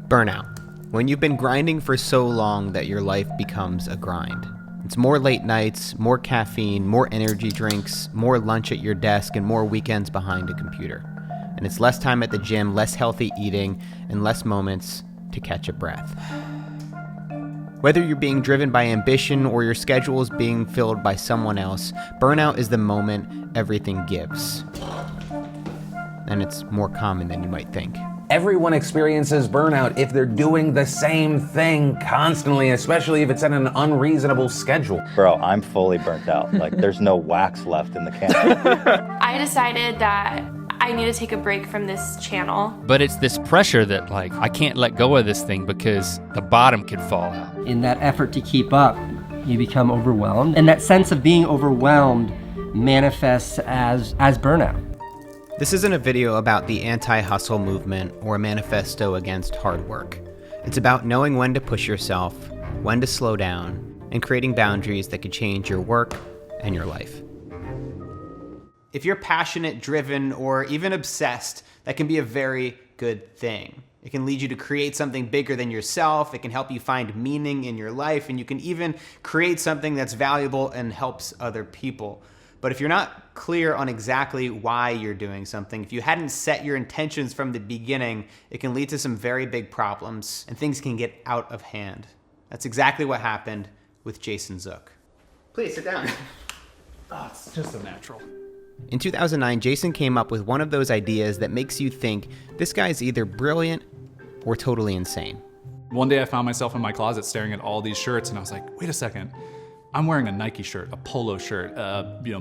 Burnout. When you've been grinding for so long that your life becomes a grind. It's more late nights, more caffeine, more energy drinks, more lunch at your desk, and more weekends behind a computer. And it's less time at the gym, less healthy eating, and less moments to catch a breath. Whether you're being driven by ambition or your schedule is being filled by someone else, burnout is the moment everything gives. And it's more common than you might think. Everyone experiences burnout if they're doing the same thing constantly, especially if it's at an unreasonable schedule. Bro, I'm fully burnt out. Like, there's no wax left in the can. I decided that I need to take a break from this channel. But it's this pressure that, like, I can't let go of this thing because the bottom could fall out. In that effort to keep up, you become overwhelmed. And that sense of being overwhelmed manifests as burnout. This isn't a video about the anti-hustle movement or a manifesto against hard work. It's about knowing when to push yourself, when to slow down, and creating boundaries that could change your work and your life. If you're passionate, driven, or even obsessed, that can be a very good thing. It can lead you to create something bigger than yourself. It can help you find meaning in your life, and you can even create something that's valuable and helps other people. But if you're not clear on exactly why you're doing something, if you hadn't set your intentions from the beginning, it can lead to some very big problems and things can get out of hand. That's exactly what happened with Jason Zook. Please sit down. Oh, it's just a natural. In 2009, Jason came up with one of those ideas that makes you think this guy's either brilliant or totally insane. One day I found myself in my closet staring at all these shirts and I was like, wait a second. I'm wearing a Nike shirt, a polo shirt,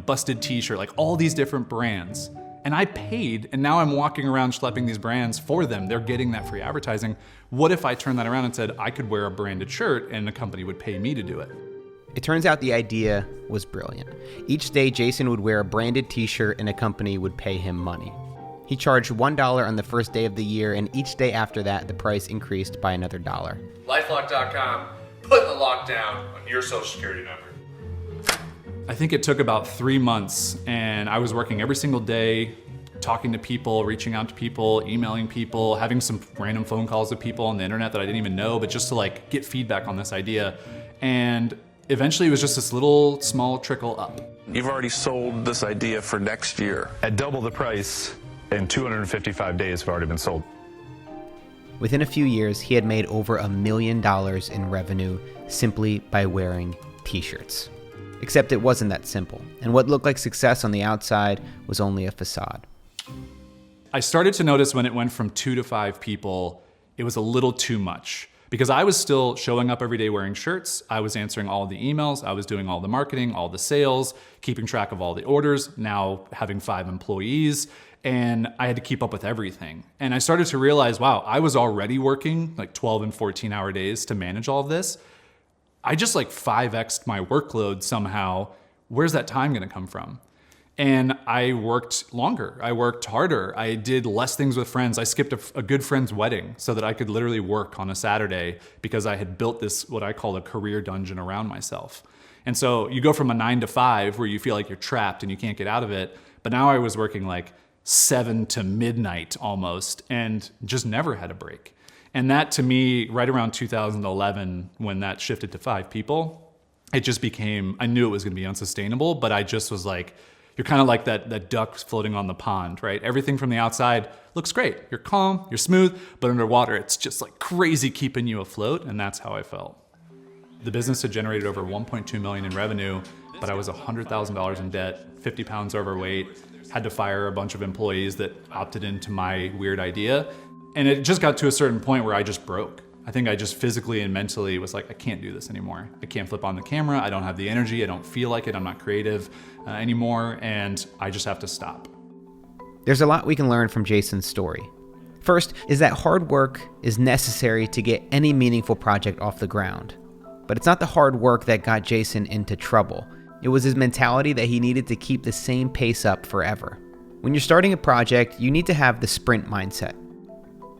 busted t-shirt, like all these different brands. And I paid, and now I'm walking around schlepping these brands for them. They're getting that free advertising. What if I turned that around and said I could wear a branded shirt and the company would pay me to do it? It turns out the idea was brilliant. Each day, Jason would wear a branded t-shirt and a company would pay him money. He charged $1 on the first day of the year, and each day after that, the price increased by another $1. LifeLock.com, putting the lockdown on your social security number. I think it took about 3 months, and I was working every single day, talking to people, reaching out to people, emailing people, having some random phone calls with people on the internet that I didn't even know, but just to like get feedback on this idea. And eventually it was just this little small trickle up. You've already sold this idea for next year. At double the price, in 255 days have already been sold. Within a few years, he had made over $1 million in revenue simply by wearing t-shirts. Except it wasn't that simple, and what looked like success on the outside was only a facade. I started to notice when it went from 2 to 5 people, it was a little too much. Because I was still showing up every day wearing shirts, I was answering all the emails, I was doing all the marketing, all the sales, keeping track of all the orders, now having 5 employees, and I had to keep up with everything. And I started to realize, wow, I was already working like 12 and 14-hour days to manage all of this. I just like 5x'd my workload somehow. Where's that time gonna come from? And I worked longer, I worked harder, I did less things with friends. I skipped a good friend's wedding so that I could literally work on a Saturday because I had built this, what I call a career dungeon around myself. And so you go from a 9 to 5 where you feel like you're trapped and you can't get out of it, but now I was working like 7 to midnight almost and just never had a break. And that to me, right around 2011, when that shifted to 5 people, it just became, I knew it was gonna be unsustainable, but I just was like, you're kind of like that duck floating on the pond, right? Everything from the outside looks great. You're calm, you're smooth, but underwater, it's just like crazy keeping you afloat, and that's how I felt. The business had generated over 1.2 million in revenue, but I was $100,000 in debt, 50 pounds overweight, had to fire a bunch of employees that opted into my weird idea. And it just got to a certain point where I just broke. I think I just physically and mentally was like, I can't do this anymore. I can't flip on the camera. I don't have the energy. I don't feel like it. I'm not creative anymore. And I just have to stop. There's a lot we can learn from Jason's story. First is that hard work is necessary to get any meaningful project off the ground. But it's not the hard work that got Jason into trouble. It was his mentality that he needed to keep the same pace up forever. When you're starting a project, you need to have the sprint mindset.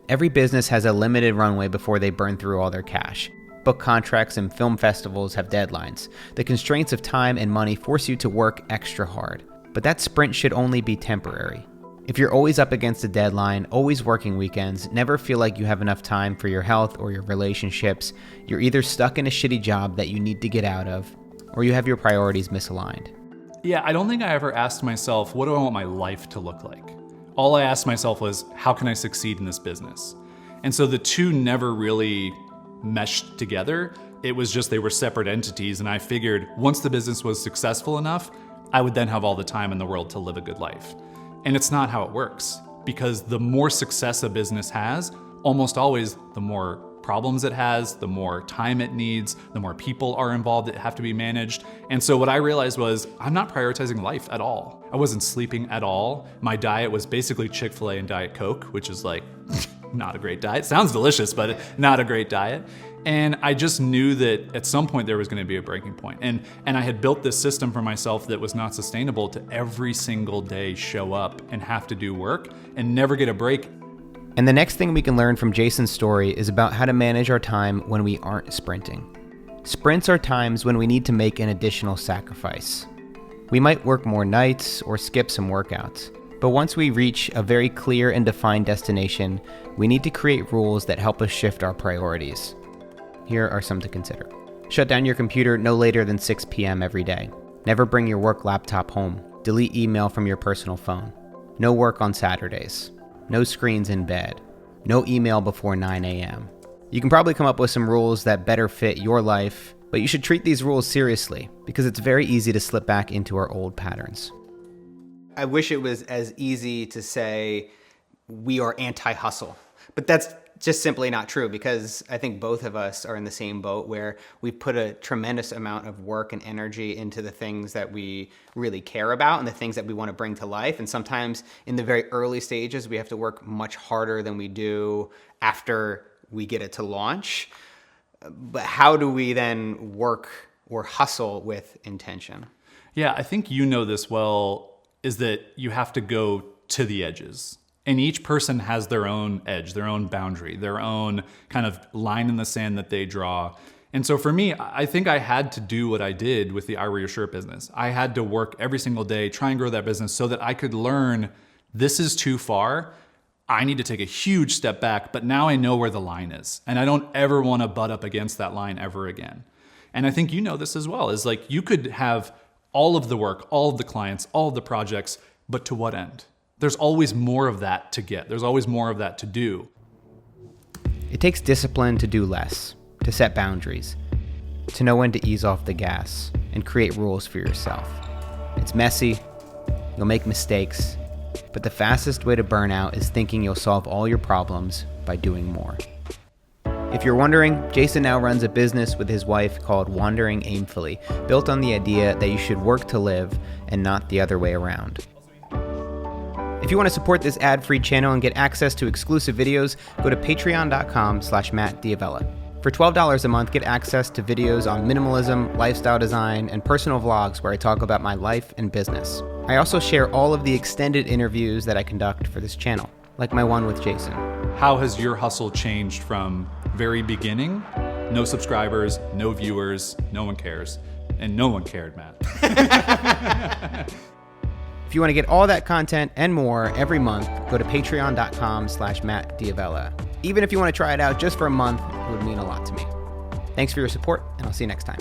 Every business has a limited runway before they burn through all their cash. Book contracts and film festivals have deadlines. The constraints of time and money force you to work extra hard. But that sprint should only be temporary. If you're always up against a deadline, always working weekends, never feel like you have enough time for your health or your relationships, you're either stuck in a shitty job that you need to get out of, or you have your priorities misaligned. Yeah, I don't think I ever asked myself, what do I want my life to look like? All I asked myself was, how can I succeed in this business? And so the two never really meshed together. It was just they were separate entities, and I figured once the business was successful enough, I would then have all the time in the world to live a good life. And it's not how it works, because the more success a business has, almost always the more problems it has, the more time it needs, the more people are involved that have to be managed. And so what I realized was I'm not prioritizing life at all. I wasn't sleeping at all. My diet was basically Chick-fil-A and Diet Coke, which is like not a great diet. Sounds delicious, but not a great diet. And I just knew that at some point there was going to be a breaking point. And I had built this system for myself that was not sustainable to every single day show up and have to do work and never get a break. And the next thing we can learn from Jason's story is about how to manage our time when we aren't sprinting. Sprints are times when we need to make an additional sacrifice. We might work more nights or skip some workouts. But once we reach a very clear and defined destination, we need to create rules that help us shift our priorities. Here are some to consider. Shut down your computer no later than 6 p.m. every day. Never bring your work laptop home. Delete email from your personal phone. No work on Saturdays. No screens in bed. No email before 9 a.m. You can probably come up with some rules that better fit your life, but you should treat these rules seriously because it's very easy to slip back into our old patterns. I wish it was as easy to say we are anti-hustle, but that's just simply not true, because I think both of us are in the same boat where we put a tremendous amount of work and energy into the things that we really care about and the things that we want to bring to life. And sometimes in the very early stages, we have to work much harder than we do after we get it to launch. But how do we then work or hustle with intention? Yeah, I think you know this well, is that you have to go to the edges. And each person has their own edge, their own boundary, their own kind of line in the sand that they draw. And so for me, I think I had to do what I did with the I Wear Your Shirt business. I had to work every single day, try and grow that business so that I could learn this is too far. I need to take a huge step back, but now I know where the line is. And I don't ever want to butt up against that line ever again. And I think you know this as well, is like you could have all of the work, all of the clients, all of the projects, but to what end? There's always more of that to get. There's always more of that to do. It takes discipline to do less, to set boundaries, to know when to ease off the gas, and create rules for yourself. It's messy, you'll make mistakes, but the fastest way to burn out is thinking you'll solve all your problems by doing more. If you're wondering, Jason now runs a business with his wife called Wandering Aimfully, built on the idea that you should work to live and not the other way around. If you want to support this ad-free channel and get access to exclusive videos, go to patreon.com/MattDiavella. For $12 a month, get access to videos on minimalism, lifestyle design, and personal vlogs where I talk about my life and business. I also share all of the extended interviews that I conduct for this channel, like my one with Jason. How has your hustle changed from very beginning? No subscribers, no viewers, no one cares. And no one cared, Matt. If you want to get all that content and more every month, go to patreon.com/MattDiavella. Even if you want to try it out just for a month, it would mean a lot to me. Thanks for your support, and I'll see you next time.